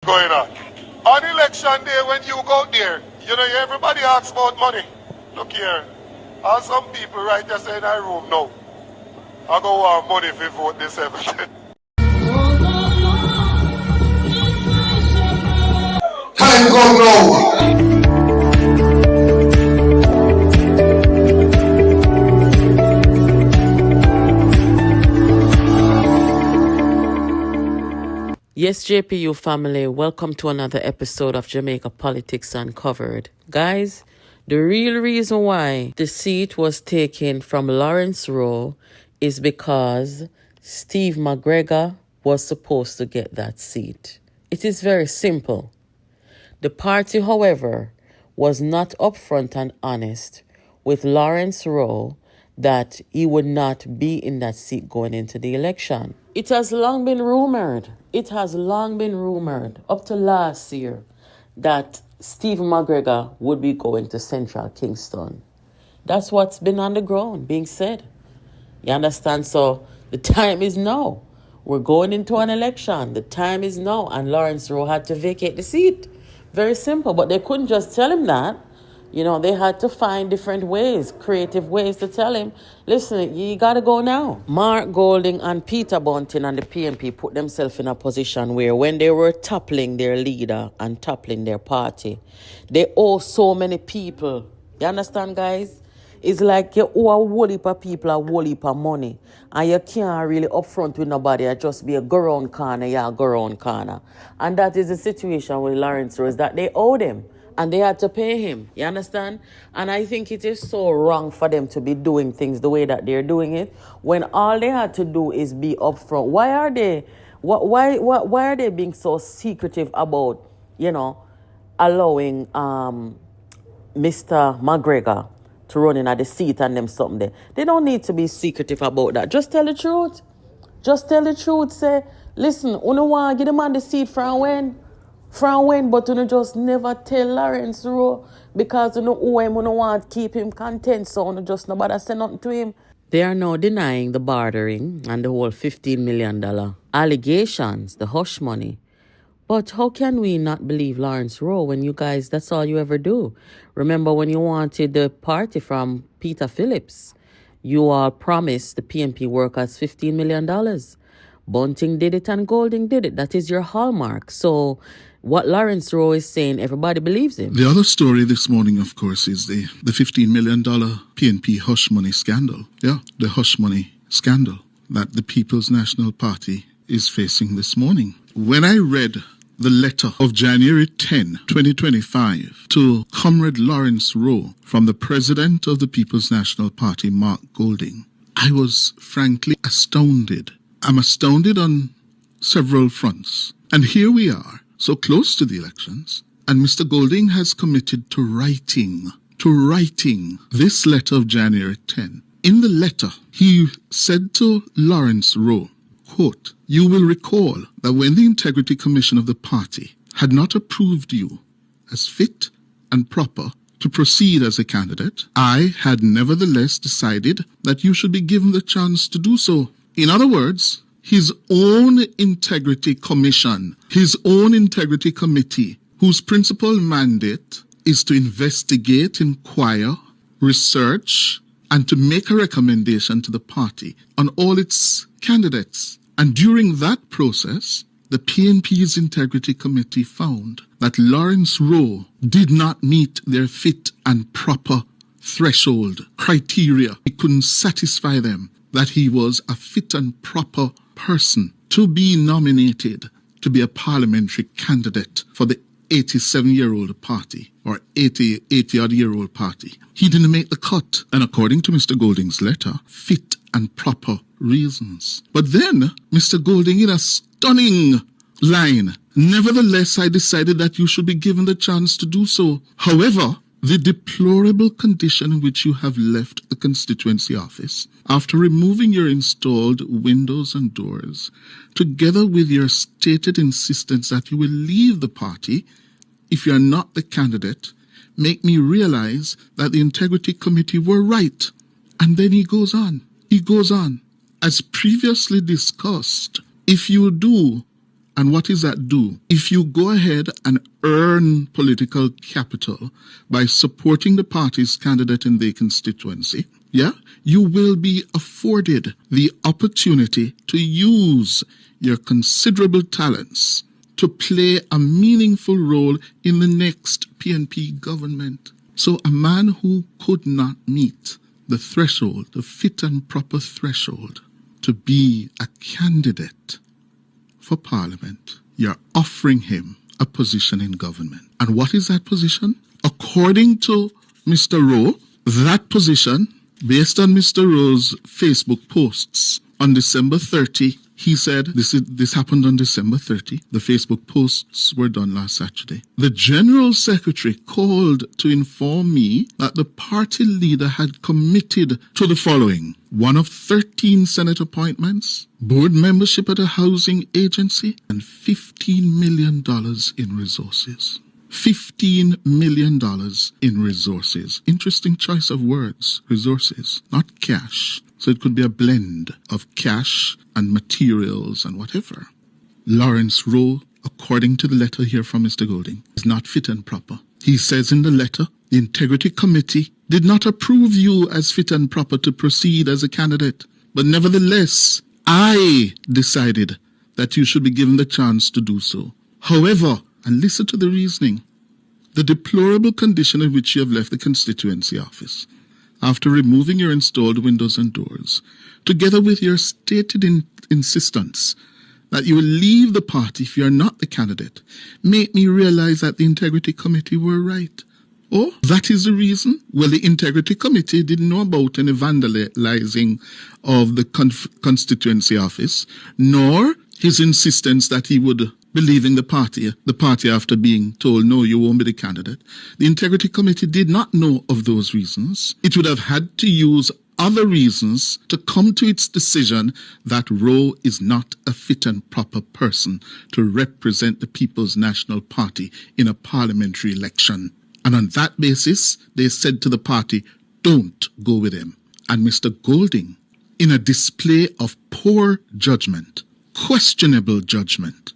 going on. On election day when you go there, you know, everybody asks about money. Look here, all some people right there say in our room now, I go want money if you vote this everything. Time come now. Yes, JPU family, welcome to another episode of Jamaica Politics Uncovered. Guys, the real reason why the seat was taken from Lawrence Rowe is because Steve McGregor was supposed to get that seat. It is very simple. The party, however, was not upfront and honest with Lawrence Rowe that he would not be in that seat going into the election. It has long been rumored up to last year that Steve McGregor would be going to Central Kingston. That's what's been on the ground being said. You understand? So the time is now. We're going into an election. The time is now. And Lawrence Rowe had to vacate the seat. Very simple. But they couldn't just tell him that. You know, they had to find different ways, creative ways to tell him, listen, you got to go now. Mark Golding and Peter Bunting and the PNP put themselves in a position where when they were toppling their leader and toppling their party, they owe so many people. You understand, guys? It's like you owe a whole heap of people a whole heap of money. And you can't really upfront with nobody. It just be a go round corner, go round corner. And that is the situation with Lawrence Rowe, is that they owed him. And they had to pay him. You understand? And I think it is so wrong for them to be doing things the way that they're doing it when all they had to do is be upfront. Why are they being so secretive about, you know, allowing Mr. McGregor to run in at the seat and them something there? They don't need to be secretive about that. Just tell the truth. Just tell the truth. Say, listen, you don't want to get him on the seat from when? But you just never tell Lawrence Rowe because you know who him, you don't want to keep him content, so you just nobody say nothing to him. They are now denying the bartering and the whole $15 million allegations, the hush money. But how can we not believe Lawrence Rowe when you guys, that's all you ever do? Remember when you wanted the party from Peter Phillips, you all promised the PNP workers $15 million. Bunting did it and Golding did it. That is your hallmark. So what Lawrence Rowe is saying, everybody believes him. The other story this morning, of course, is the $15 million PNP hush money scandal. Yeah, the hush money scandal that the People's National Party is facing this morning. When I read the letter of January 10, 2025, to Comrade Lawrence Rowe from the president of the People's National Party, Mark Golding, I was frankly astounded. I'm astounded on several fronts. And here we are, so close to the elections, and Mr. Golding has committed to writing this letter of January 10. In the letter, he said to Lawrence Rowe, quote, "You will recall that when the Integrity Commission of the party had not approved you as fit and proper to proceed as a candidate, I had nevertheless decided that you should be given the chance to do so." In other words, his own integrity commission, his own integrity committee, whose principal mandate is to investigate, inquire, research, and to make a recommendation to the party on all its candidates. And during that process, the PNP's integrity committee found that Lawrence Rowe did not meet their fit and proper threshold criteria. It couldn't satisfy them that he was a fit and proper person to be nominated to be a parliamentary candidate for the 87-year-old party or 80-odd-year-old party. He didn't make the cut, and according to Mr. Golding's letter, fit and proper reasons. But then, Mr. Golding, in a stunning line, "Nevertheless, I decided that you should be given the chance to do so. However, the deplorable condition in which you have left the constituency office after removing your installed windows and doors, together with your stated insistence that you will leave the party if you are not the candidate, make me realize that the Integrity Committee were right." And then he goes on. As previously discussed, if you do And what does that do? If you go ahead and earn political capital by supporting the party's candidate in their constituency, you will be afforded the opportunity to use your considerable talents to play a meaningful role in the next PNP government. So a man who could not meet the threshold, the fit and proper threshold to be a candidate for Parliament, you're offering him a position in government. And what is that position? According to Mr. Rowe, that position, based on Mr. Rowe's Facebook posts on December 30, he said, this happened on December 30. The Facebook posts were done last Saturday. The General Secretary called to inform me that the party leader had committed to the following: one of 13 Senate appointments, board membership at a housing agency, and $15 million in resources. $15 million in resources. Interesting choice of words. Resources, not cash. So it could be a blend of cash and materials and whatever. Lawrence Rowe, according to the letter here from Mr. Golding, is not fit and proper. He says in the letter, the Integrity Committee did not approve you as fit and proper to proceed as a candidate. But nevertheless, I decided that you should be given the chance to do so. However, and listen to the reasoning, the deplorable condition in which you have left the constituency office, after removing your installed windows and doors, together with your stated insistence that you will leave the party if you are not the candidate, make me realize that the Integrity Committee were right. Oh, that is the reason? Well, the Integrity Committee didn't know about any vandalizing of the constituency office, nor his insistence that he would believe in the party after being told, no, you won't be the candidate. The Integrity Committee did not know of those reasons. It would have had to use other reasons to come to its decision that Rowe is not a fit and proper person to represent the People's National Party in a parliamentary election. And on that basis, they said to the party, don't go with him. And Mr. Golding, in a display of poor judgment, questionable judgment,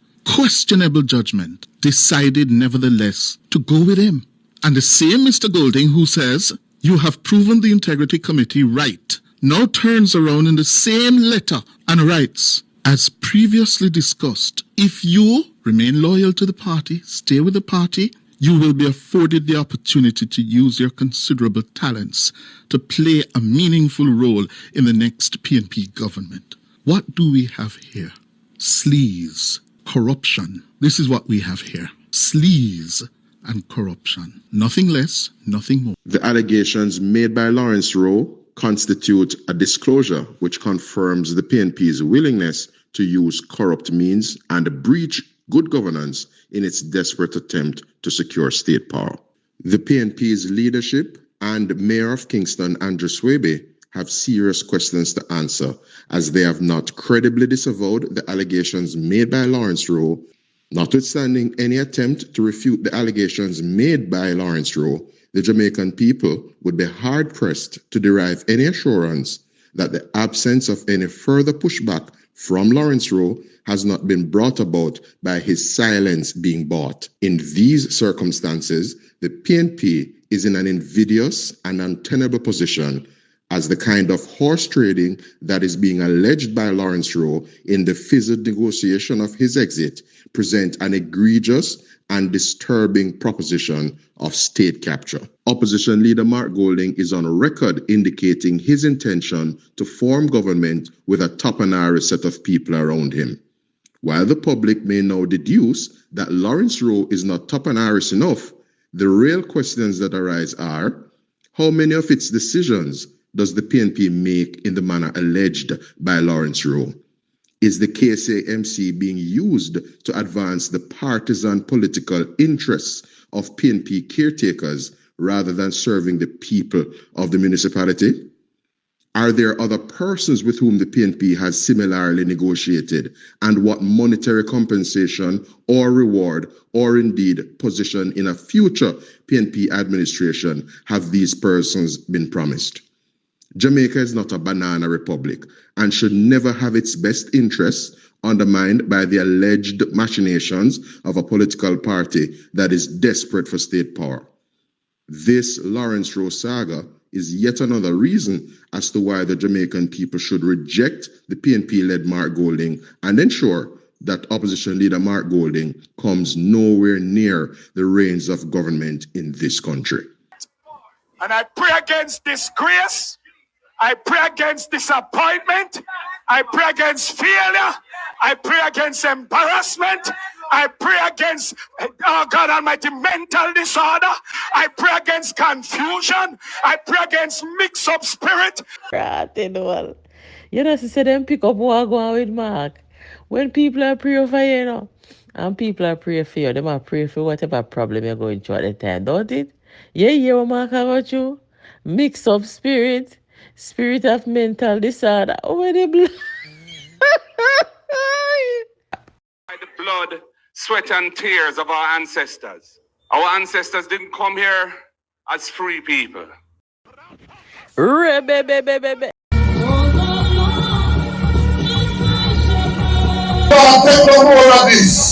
decided nevertheless to go with him. And the same Mr. Golding who says, you have proven the Integrity Committee right, now turns around in the same letter and writes, as previously discussed, if you remain loyal to the party, stay with the party, you will be afforded the opportunity to use your considerable talents to play a meaningful role in the next PNP government. What do we have here? Sleaze. Corruption. This is what we have here. Sleaze and corruption. Nothing less, nothing more. The allegations made by Lawrence Rowe constitute a disclosure which confirms the PNP's willingness to use corrupt means and breach good governance in its desperate attempt to secure state power. The PNP's leadership and Mayor of Kingston, Andrew Swaby, have serious questions to answer, as they have not credibly disavowed the allegations made by Lawrence Rowe. Notwithstanding any attempt to refute the allegations made by Lawrence Rowe, the Jamaican people would be hard-pressed to derive any assurance that the absence of any further pushback from Lawrence Rowe has not been brought about by his silence being bought. In these circumstances, the PNP is in an invidious and untenable position, as the kind of horse trading that is being alleged by Lawrence Rowe in the fizzled negotiation of his exit present an egregious and disturbing proposition of state capture. Opposition leader Mark Golding is on record indicating his intention to form government with a top-and-iris set of people around him. While the public may now deduce that Lawrence Rowe is not top-and-iris enough, the real questions that arise are, how many of its decisions does the PNP make in the manner alleged by Lawrence Rowe? Is the KSAMC being used to advance the partisan political interests of PNP caretakers rather than serving the people of the municipality? Are there other persons with whom the PNP has similarly negotiated, and what monetary compensation or reward or indeed position in a future PNP administration have these persons been promised? Jamaica is not a banana republic and should never have its best interests undermined by the alleged machinations of a political party that is desperate for state power. This Lawrence Rowe saga is yet another reason as to why the Jamaican people should reject the PNP-led Mark Golding and ensure that opposition leader Mark Golding comes nowhere near the reins of government in this country. And I pray against disgrace. I pray against disappointment. I pray against failure. I pray against embarrassment. I pray against, oh God Almighty, mental disorder. I pray against confusion. I pray against mix-up spirit. You know, she said them pick up what go on with Mark. When people are praying for you, know, and people are praying for you, they are praying for whatever problem you're going through at the time, don't it? Yeah, what Mark about you? Mix-up spirit, spirit of mental disorder. Oh, the blood. By the blood, sweat and tears of our ancestors. Our ancestors didn't come here as free people. God, take no more of this.